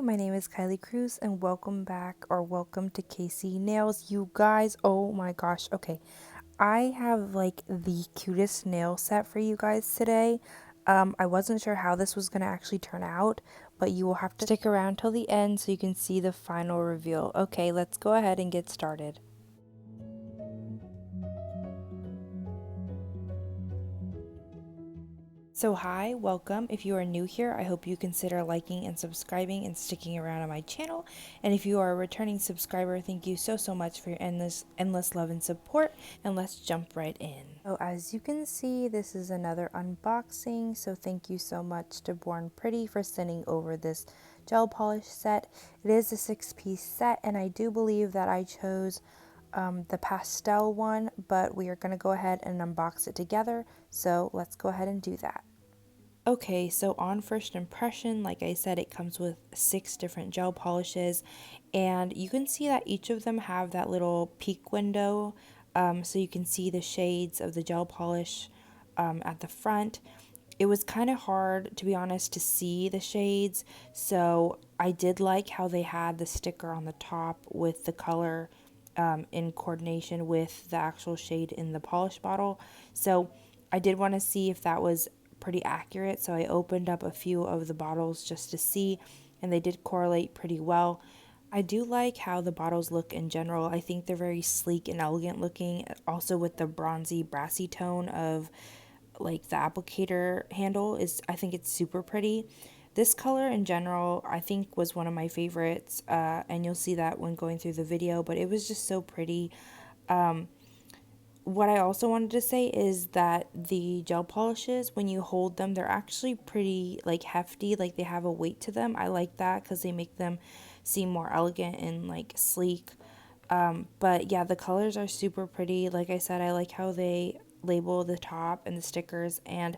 my name is Kylie Cruz and welcome back or welcome to KC Nails. You guys, oh my gosh, okay. I have like the cutest nail set for you guys today. I wasn't sure how this was going to actually turn out, but you will have to stick around till the end so you can see the final reveal. Okay, let's go ahead and get started. So hi, welcome. If you are new here, I hope you consider liking and subscribing and sticking around on my channel. And if you are a returning subscriber, thank you so much for your endless love and support. And let's jump right in. So as you can see, this is another unboxing. So thank you so much to Born Pretty for sending over this gel polish set. It is a 6-piece set, and I do believe that I chose the pastel one, but we are going to go ahead and unbox it together. So let's go ahead and do that. Okay, so on first impression, like I said, it comes with 6 different gel polishes, and you can see that each of them have that little peek window, so you can see the shades of the gel polish at the front. It was kind of hard, to be honest, to see the shades, so I did like how they had the sticker on the top with the color in coordination with the actual shade in the polish bottle. So I did want to see if that was pretty accurate, so I opened up a few of the bottles just to see, and they did correlate pretty well. I do like how the bottles look in general. I think they're very sleek and elegant looking, also with the bronzy brassy tone of like the applicator handle is, I think it's super pretty. This color in general I think was one of my favorites, and you'll see that when going through the video, but it was just so pretty. What I also wanted to say is that the gel polishes, when you hold them, they're actually pretty like hefty, like they have a weight to them. I like that because they make them seem more elegant and like sleek. But yeah, the colors are super pretty. Like I said, I like how they label the top and the stickers, and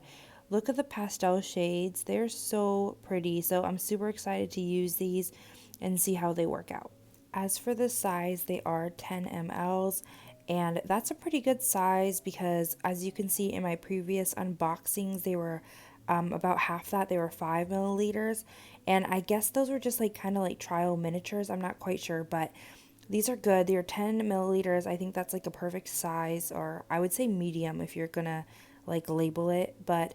look at the pastel shades. They're so pretty. So I'm super excited to use these and see how they work out. As for the size, they are 10 mLs, and that's a pretty good size because as you can see in my previous unboxings, they were about half that. They were 5 milliliters, and I guess those were just like kind of like trial miniatures. I'm not quite sure, but these are good. They are 10 milliliters. I think that's like a perfect size, or I would say medium if you're gonna like label it. But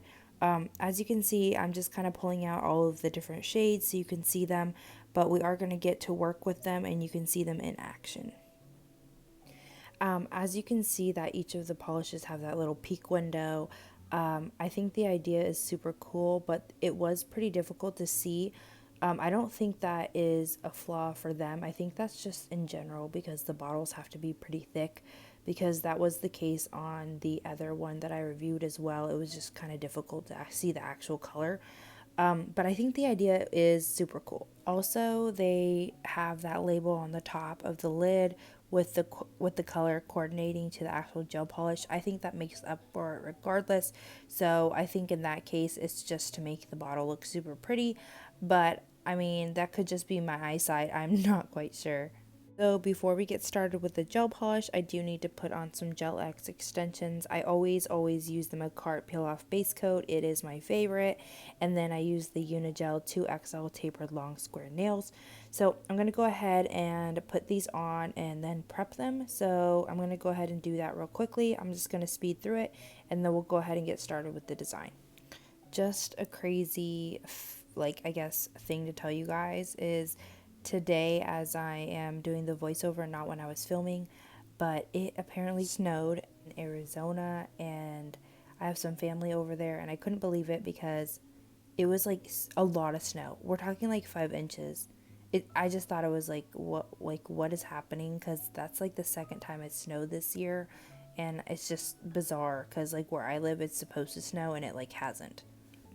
as you can see, I'm just kind of pulling out all of the different shades so you can see them, but we are going to get to work with them and you can see them in action. As you can see that each of the polishes have that little peek window. I think the idea is super cool, but it was pretty difficult to see. I don't think that is a flaw for them. I think that's just in general because the bottles have to be pretty thick, because that was the case on the other one that I reviewed as well. It was just kind of difficult to see the actual color. But I think the idea is super cool. Also, they have that label on the top of the lid with the color coordinating to the actual gel polish. I think that makes up for it regardless. So I think in that case, it's just to make the bottle look super pretty. But I mean, that could just be my eyesight. I'm not quite sure. So before we get started with the gel polish, I do need to put on some GEL-X extensions. I always use the Macart Peel Off Base Coat. It is my favorite. And then I use the Unigel 2XL Tapered Long Square Nails. So I'm going to go ahead and put these on and then prep them. So I'm going to go ahead and do that real quickly. I'm just going to speed through it, and then we'll go ahead and get started with the design. Just a crazy, like, I guess, thing to tell you guys is today, as I am doing the voiceover, not when I was filming, but it apparently snowed in Arizona, and I have some family over there, and I couldn't believe it because it was like a lot of snow. We're talking like 5 inches. I just thought it was like what is happening, because that's like the second time it snowed this year, and it's just bizarre because like where I live it's supposed to snow and it like hasn't.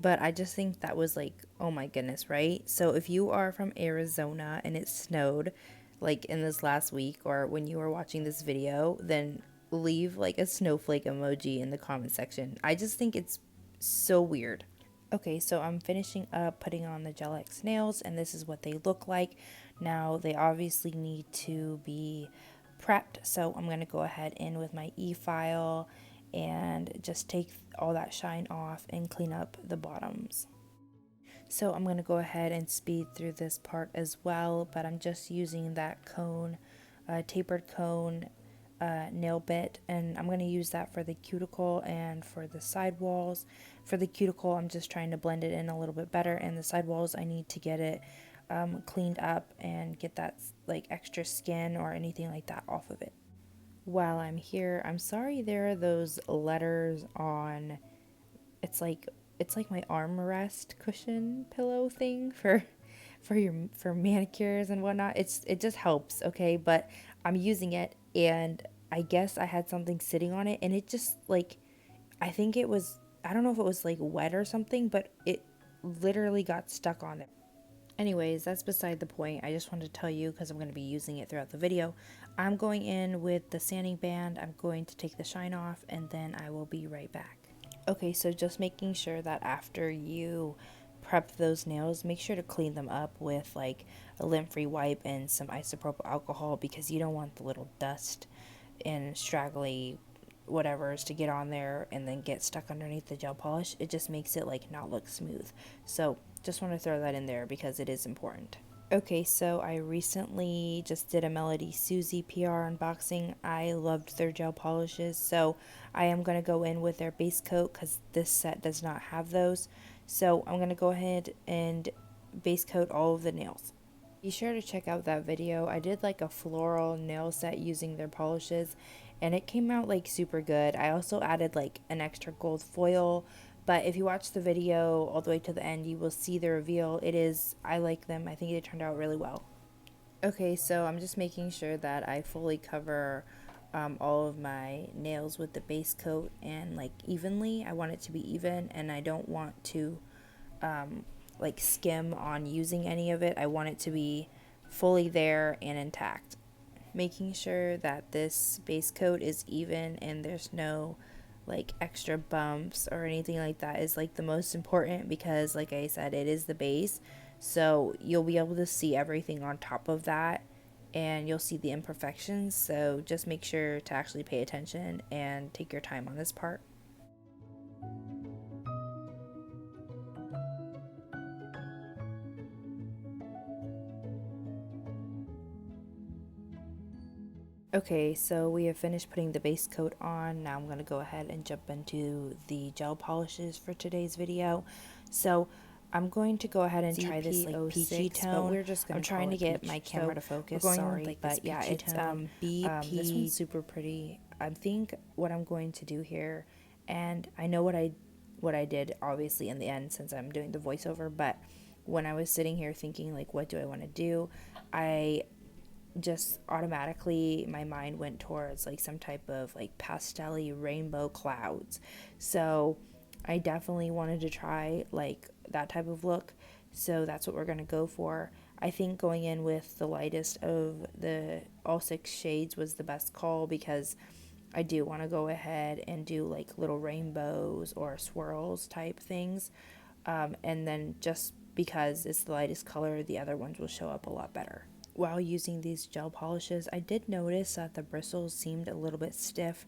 But I just think that was like, oh my goodness, right? So if you are from Arizona and it snowed like in this last week or when you were watching this video, then leave like a snowflake emoji in the comment section. I just think it's so weird. Okay, so I'm finishing up putting on the GEL-X nails, and this is what they look like. Now they obviously need to be prepped, so I'm going to go ahead in with my e-file and just take all that shine off and clean up the bottoms. So I'm going to go ahead and speed through this part as well, but I'm just using that cone, tapered cone nail bit, and I'm going to use that for the cuticle and for the side walls. For the cuticle, I'm just trying to blend it in a little bit better, and the side walls, I need to get it cleaned up and get that like extra skin or anything like that off of it. While I'm here, I'm sorry there are those letters on, it's like my armrest cushion pillow thing for manicures and whatnot. It just helps, okay? But I'm using it, and I guess I had something sitting on it, and it just like, I think it was, I don't know if it was like wet or something, but it literally got stuck on it. Anyways, that's beside the point. I just wanted to tell you because I'm going to be using it throughout the video. I'm going in with the sanding band. I'm going to take the shine off, and then I will be right back. Okay, so just making sure that after you prep those nails, make sure to clean them up with like a lint-free wipe and some isopropyl alcohol, because you don't want the little dust and straggly whatever's to get on there and then get stuck underneath the gel polish. It just makes it like not look smooth. So just want to throw that in there because it is important. Okay, so I recently just did a MELODYSUSIE PR unboxing. I loved their gel polishes, so I am going to go in with their base coat because this set does not have those. So I'm going to go ahead and base coat all of the nails. Be sure to check out that video. I did like a floral nail set using their polishes, and it came out like super good. I also added like an extra gold foil, but if you watch the video all the way to the end, you will see the reveal. I like them. I think it turned out really well. Okay, so I'm just making sure that I fully cover all of my nails with the base coat, and like evenly. I want it to be even, and I don't want to like skim on using any of it. I want it to be fully there and intact. Making sure that this base coat is even and there's no like extra bumps or anything like that is like the most important, because like I said, it is the base, so you'll be able to see everything on top of that and you'll see the imperfections. So just make sure to actually pay attention and take your time on this part. Okay, so we have finished putting the base coat on. Now I'm going to go ahead and jump into the gel polishes for today's video. So I'm going to go ahead and try this like peachy tone. We're just going I'm trying to get my camera to focus. Sorry, like but yeah, it's BP. This one's super pretty. I think what I'm going to do here, and I know what I did obviously in the end since I'm doing the voiceover, but when I was sitting here thinking like what do I want to do, I just automatically my mind went towards like some type of like pastel-y rainbow clouds. So I definitely wanted to try like that type of look. So that's what we're going to go for. I think going in with the lightest of the all 6 shades was the best call, because I do want to go ahead and do like little rainbows or swirls type things. And then just because it's the lightest color, the other ones will show up a lot better. While using these gel polishes, I did notice that the bristles seemed a little bit stiff,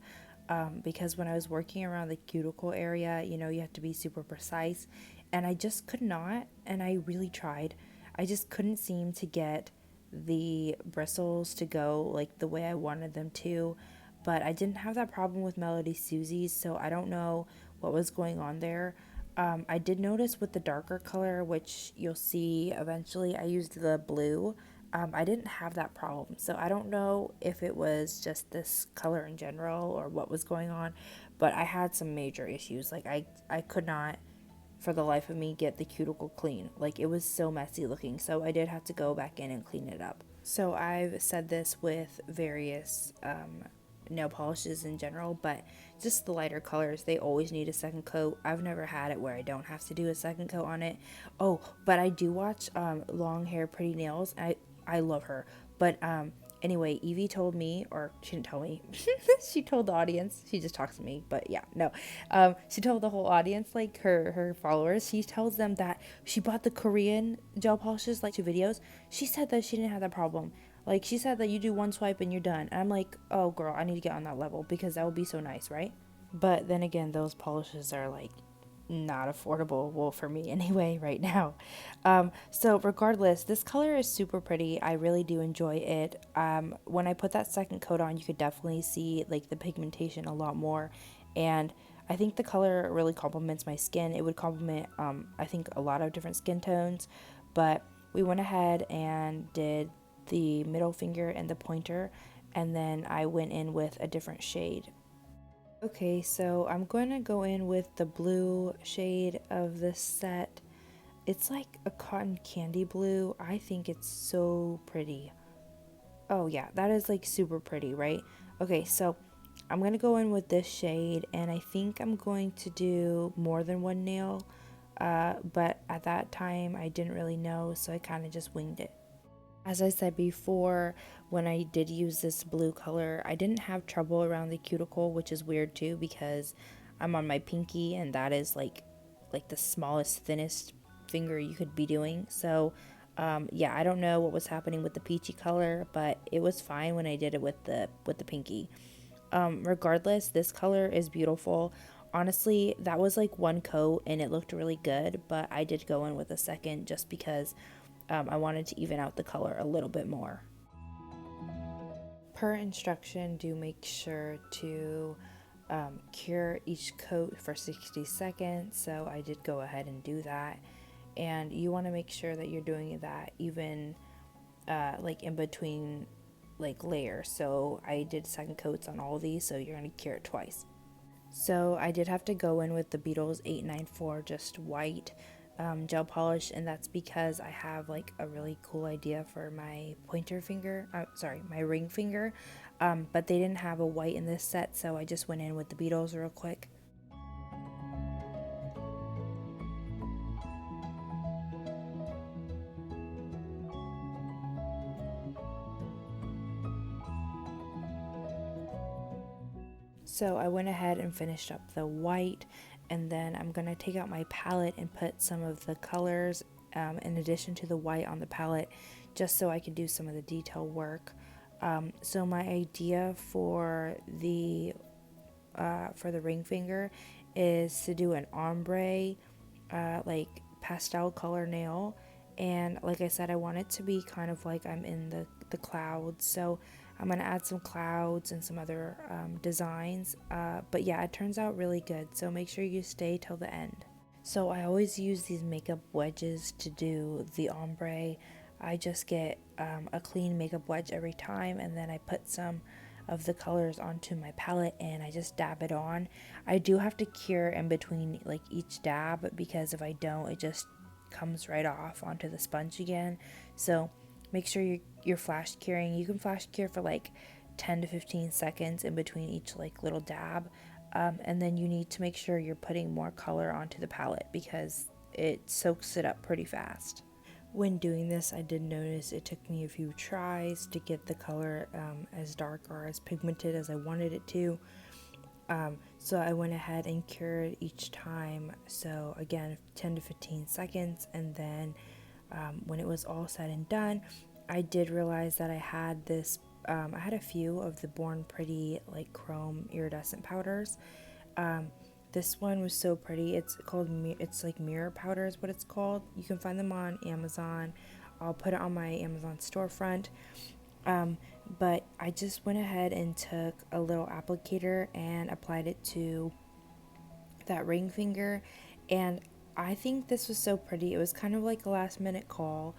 because when I was working around the cuticle area, you know, you have to be super precise, and I just could not, and I really tried. I just couldn't seem to get the bristles to go like the way I wanted them to, but I didn't have that problem with MELODYSUSIE's, so I don't know what was going on there. I did notice with the darker color, which you'll see eventually, I used the blue. I didn't have that problem, so I don't know if it was just this color in general or what was going on, but I had some major issues. Like I could not for the life of me get the cuticle clean. Like it was so messy looking, so I did have to go back in and clean it up. So I've said this with various nail polishes in general, but just the lighter colors, they always need a second coat. I've never had it where I don't have to do a second coat on it. Oh, but I do watch Long Hair Pretty Nails. I love her, but anyway, Evie told me, or she didn't tell me, she told the audience, she just talks to me, but yeah, no, she told the whole audience, like her followers, she tells them that she bought the Korean gel polishes, like 2 videos. She said that she didn't have that problem. Like she said that you do 1 swipe and you're done. And I'm like, oh girl, I need to get on that level, because that would be so nice, right? But then again, those polishes are like not affordable, well, for me anyway, right now. So regardless, this color is super pretty. I really do enjoy it. When I put that second coat on, you could definitely see like the pigmentation a lot more, and I think the color really complements my skin. It would complement, I think, a lot of different skin tones, but we went ahead and did the middle finger and the pointer, and then I went in with a different shade. Okay, so I'm going to go in with the blue shade of this set. It's like a cotton candy blue. I think it's so pretty. Oh yeah, that is like super pretty, right? Okay, so I'm going to go in with this shade, and I think I'm going to do more than one nail. But at that time, I didn't really know, so I kind of just winged it. As I said before, when I did use this blue color, I didn't have trouble around the cuticle, which is weird too because I'm on my pinky and that is like the smallest, thinnest finger you could be doing. So yeah, I don't know what was happening with the peachy color, but it was fine when I did it with the pinky. Regardless, this color is beautiful. Honestly, that was like one coat and it looked really good, but I did go in with a second just because I wanted to even out the color a little bit more. Per instruction, do make sure to cure each coat for 60 seconds. So I did go ahead and do that. And you want to make sure that you're doing that even like in between like layers. So I did second coats on all of these, so you're going to cure it twice. So I did have to go in with the Beetles 894 just white gel polish, and that's because I have like a really cool idea for my pointer finger, sorry, my ring finger, but they didn't have a white in this set, so I just went in with the Beetles real quick. So I went ahead and finished up the white, and then I'm going to take out my palette and put some of the colors in addition to the white on the palette, just so I can do some of the detail work. So my idea for the ring finger is to do an ombre like pastel color nail, and like I said, I want it to be kind of like I'm in the clouds, so I'm gonna add some clouds and some other designs, but yeah, it turns out really good, so make sure you stay till the end. So I always use these makeup wedges to do the ombre. I just get a clean makeup wedge every time, and then I put some of the colors onto my palette and I just dab it on. I do have to cure in between like each dab, because if I don't, it just comes right off onto the sponge again. So make sure you're flash curing. You can flash cure for like 10 to 15 seconds in between each like little dab, and then you need to make sure you're putting more color onto the palette because it soaks it up pretty fast. When doing this, I did notice it took me a few tries to get the color as dark or as pigmented as I wanted it to. So I went ahead and cured each time. So again, 10 to 15 seconds. And then when it was all said and done, I did realize that I had this, I had a few of the Born Pretty like chrome iridescent powders. This one was so pretty. It's like mirror powder is what it's called. You can find them on Amazon. I'll put it on my Amazon storefront. But I just went ahead and took a little applicator and applied it to that ring finger. And I think this was so pretty. It was kind of like a last minute call,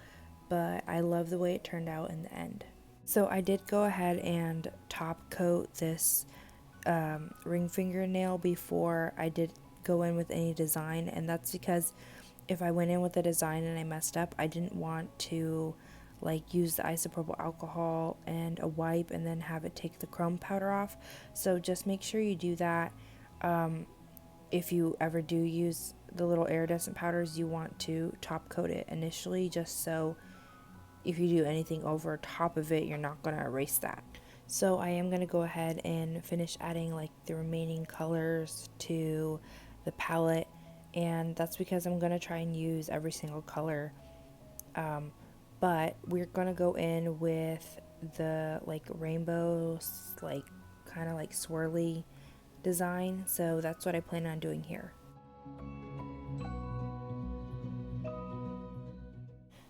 but I love the way it turned out in the end. So I did go ahead and top coat this ring fingernail before I did go in with any design, and that's because if I went in with a design and I messed up, I didn't want to like use the isopropyl alcohol and a wipe and then have it take the chrome powder off. So just make sure you do that. If you ever do use the little iridescent powders, you want to top coat it initially, just so if you do anything over top of it, you're not going to erase that. So I am going to go ahead and finish adding like the remaining colors to the palette, and that's because I'm going to try and use every single color, but we're going to go in with the like rainbows, like kind of like swirly design, so that's what I plan on doing here.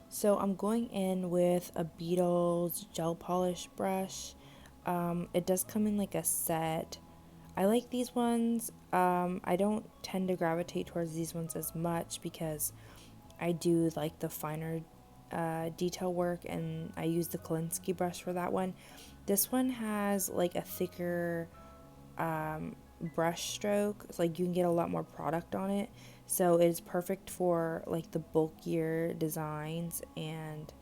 So I'm going in with a Beetles gel polish brush. It does come in like a set. I like these ones. I don't tend to gravitate towards these ones as much because I do like the finer detail work, and I use the Kolinsky brush for that one. This one has like a thicker brush stroke. It's like you can get a lot more product on it. So it's perfect for like the bulkier designs and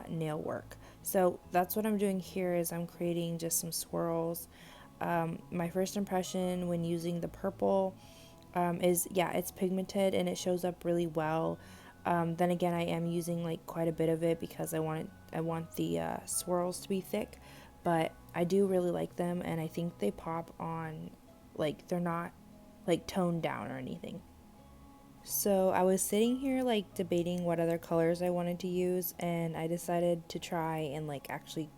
nail work. So that's what I'm doing here is I'm creating just some swirls. My first impression when using the purple is, yeah, it's pigmented and it shows up really well. Then again, I am using like quite a bit of it because I want the swirls to be thick, but I do really like them, and I think they pop on, like they're not like toned down or anything. So I was sitting here like debating what other colors I wanted to use, and I decided to try and like actually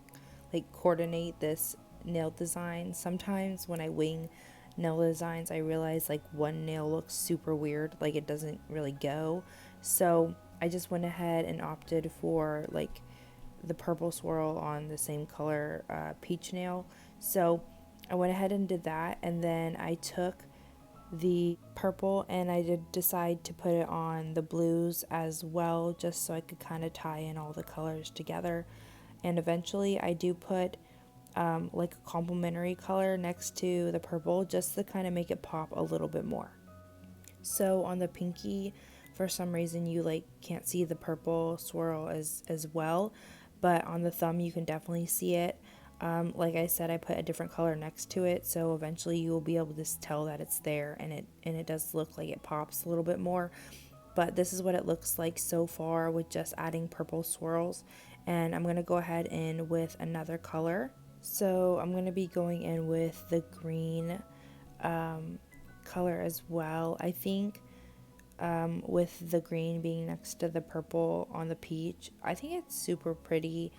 like coordinate this nail design. Sometimes when I wing nail designs, I realize like one nail looks super weird, like it doesn't really go. So I just went ahead and opted for like the purple swirl on the same color peach nail. So I went ahead and did that, and then I took the purple and I did decide to put it on the blues as well, just so I could kind of tie in all the colors together. And eventually I do put like a complementary color next to the purple just to kind of make it pop a little bit more. So on the pinky, for some reason you like can't see the purple swirl as well, but on the thumb you can definitely see it. Like I said, I put a different color next to it, so eventually you will be able to tell that it's there, and it does look like it pops a little bit more. But this is what it looks like so far with just adding purple swirls. And I'm gonna go ahead in with another color. So I'm gonna be going in with the green color as well. I think with the green being next to the purple on the peach, I think it's super pretty.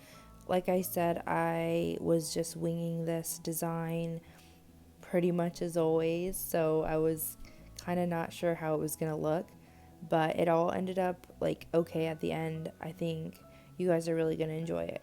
Like I said, I was just winging this design pretty much as always, so I was kind of not sure how it was gonna look, but it all ended up like okay at the end. I think you guys are really gonna enjoy it.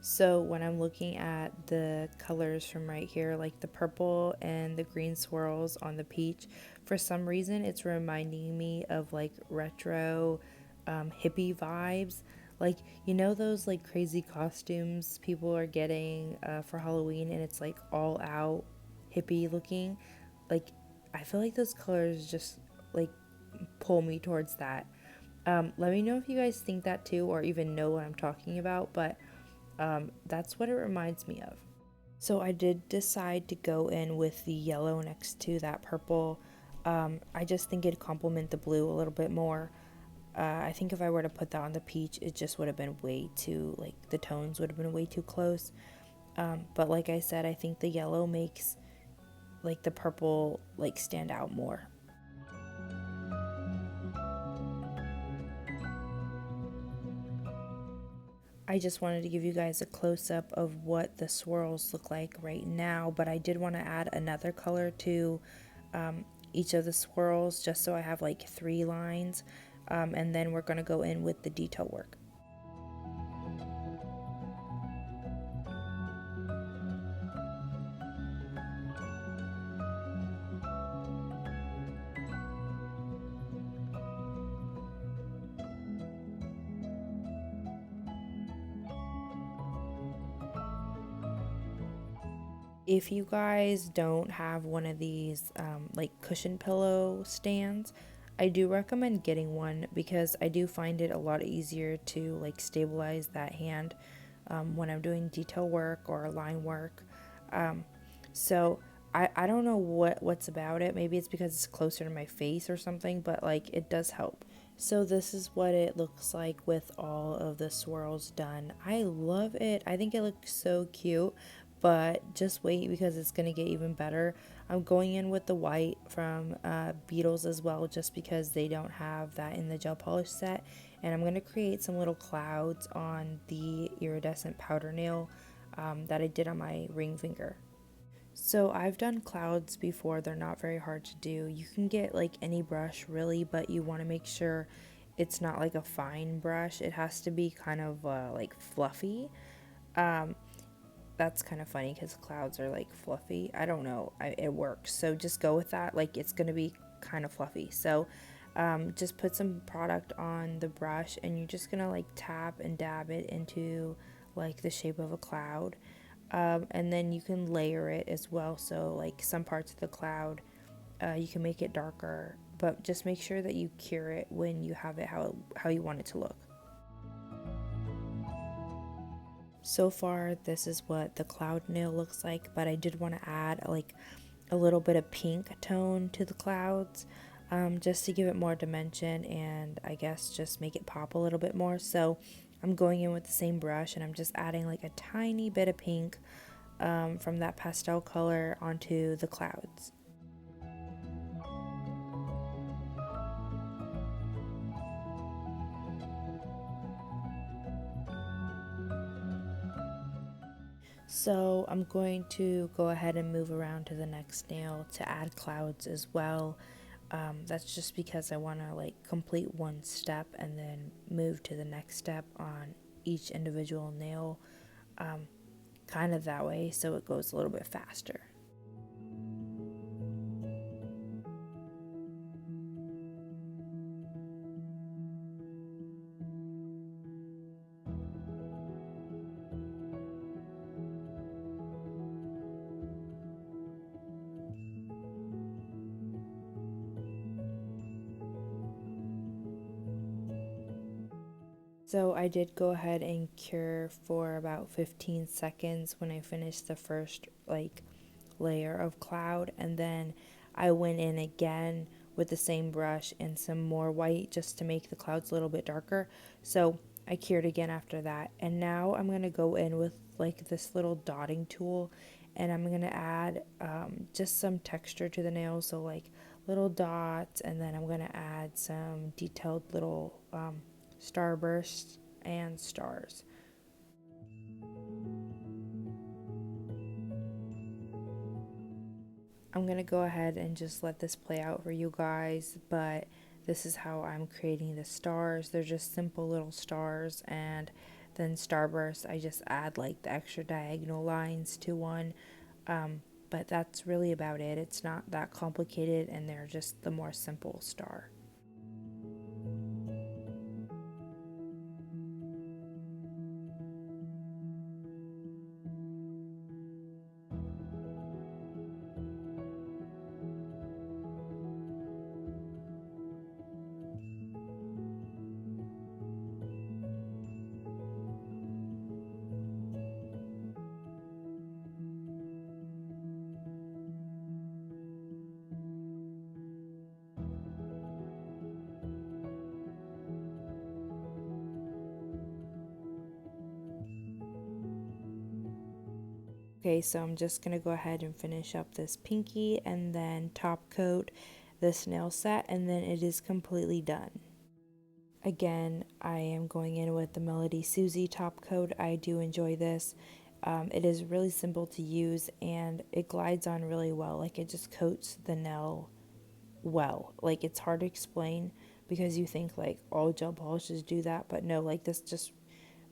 So when I'm looking at the colors from right here, like the purple and the green swirls on the peach, for some reason it's reminding me of like retro hippie vibes. Like, you know those like crazy costumes people are getting for Halloween, and it's like all out hippie looking? Like, I feel like those colors just like pull me towards that. Let me know if you guys think that too, or even know what I'm talking about, but that's what it reminds me of. So I did decide to go in with the yellow next to that purple. I just think it'd complement the blue a little bit more. I think if I were to put that on the peach, it just would have been way too, like, the tones would have been way too close. But like I said, I think the yellow makes, like, the purple, like, stand out more. I just wanted to give you guys a close-up of what the swirls look like right now, but I did want to add another color to each of the swirls just so I have like 3 lines, and then we're going to go in with the detail work. If you guys don't have one of these like cushion pillow stands, I do recommend getting one because I do find it a lot easier to like stabilize that hand when I'm doing detail work or line work. So I don't know what's about it. Maybe it's because it's closer to my face or something, but like it does help. So this is what it looks like with all of the swirls done. I love it. I think it looks so cute, but just wait because it's going to get even better. I'm going in with the white from Beetles as well, just because they don't have that in the gel polish set. And I'm going to create some little clouds on the iridescent powder nail that I did on my ring finger. So I've done clouds before. They're not very hard to do. You can get like any brush really, but you want to make sure it's not like a fine brush. It has to be kind of like fluffy. Um, that's kind of funny because clouds are like fluffy. I don't know. It works. So just go with that. Like it's going to be kind of fluffy. So just put some product on the brush and you're just going to like tap and dab it into like the shape of a cloud. And then you can layer it as well. So like some parts of the cloud, you can make it darker, but just make sure that you cure it when you have it how you want it to look. So far, this is what the cloud nail looks like, but I did want to add like a little bit of pink tone to the clouds, just to give it more dimension and I guess just make it pop a little bit more. So I'm going in with the same brush and I'm just adding like a tiny bit of pink from that pastel color onto the clouds. So I'm going to go ahead and move around to the next nail to add clouds as well. That's just because I want to like complete one step and then move to the next step on each individual nail, kind of that way so it goes a little bit faster. So I did go ahead and cure for about 15 seconds when I finished the first like layer of cloud, and then I went in again with the same brush and some more white just to make the clouds a little bit darker. So I cured again after that, and now I'm going to go in with like this little dotting tool and I'm going to add just some texture to the nails, so like little dots, and then I'm going to add some detailed little starbursts and stars. I'm gonna go ahead and just let this play out for you guys, but this is how I'm creating the stars. They're just simple little stars, and then starbursts, I just add like the extra diagonal lines to one. But that's really about it. It's not that complicated, and they're just the more simple star. Okay, so I'm just going to go ahead and finish up this pinky and then top coat this nail set, and then it is completely done. Again, I am going in with the MELODYSUSIE top coat. I do enjoy this. It is really simple to use and it glides on really well. Like it just coats the nail well. Like it's hard to explain because you think like all gel polishes do that, but no, like this just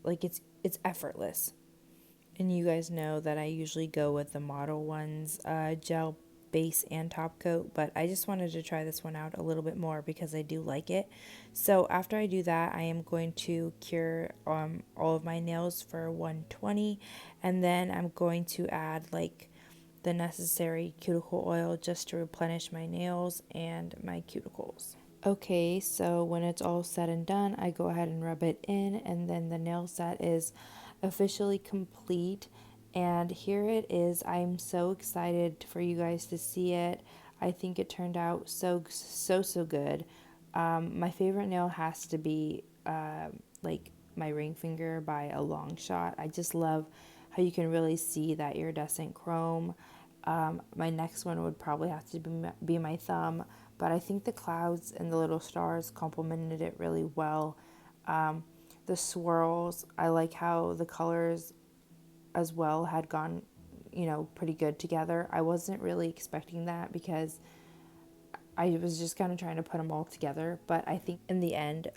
like it's effortless. And you guys know that I usually go with the Model ones, gel base and top coat, but I just wanted to try this one out a little bit more because I do like it. So after I do that, I am going to cure all of my nails for 120, and then I'm going to add like the necessary cuticle oil just to replenish my nails and my cuticles. Okay, so when it's all said and done, I go ahead and rub it in, and then the nail set is officially complete. And here it is. I'm so excited for you guys to see it. I think it turned out so good. My favorite nail has to be like my ring finger by a long shot. I just love how you can really see that iridescent chrome. My next one would probably have to be my thumb, but I think the clouds and the little stars complemented it really well. The swirls, I like how the colors as well had gone, pretty good together. I wasn't really expecting that because I was just kind of trying to put them all together, but I think in the end,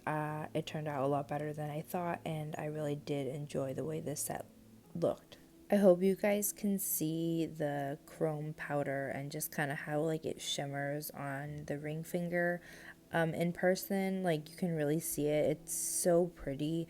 it turned out a lot better than I thought, and I really did enjoy the way this set looked. I hope you guys can see the chrome powder and just kind of how like it shimmers on the ring finger. In person, like you can really see it. It's so pretty.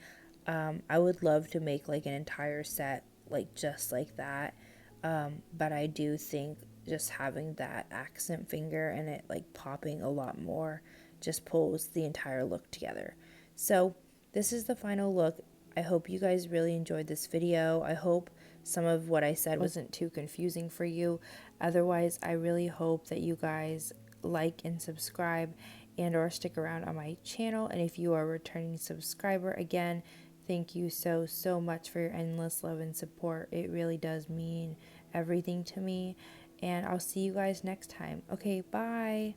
I would love to make like an entire set like just like that. But I do think just having that accent finger and it like popping a lot more just pulls the entire look together. So this is the final look. I hope you guys really enjoyed this video. I hope some of what I said wasn't too confusing for you. Otherwise, I really hope that you guys like and subscribe and or stick around on my channel. And if you are a returning subscriber, again, thank you so much for your endless love and support. It really does mean everything to me. And I'll see you guys next time. Okay, bye.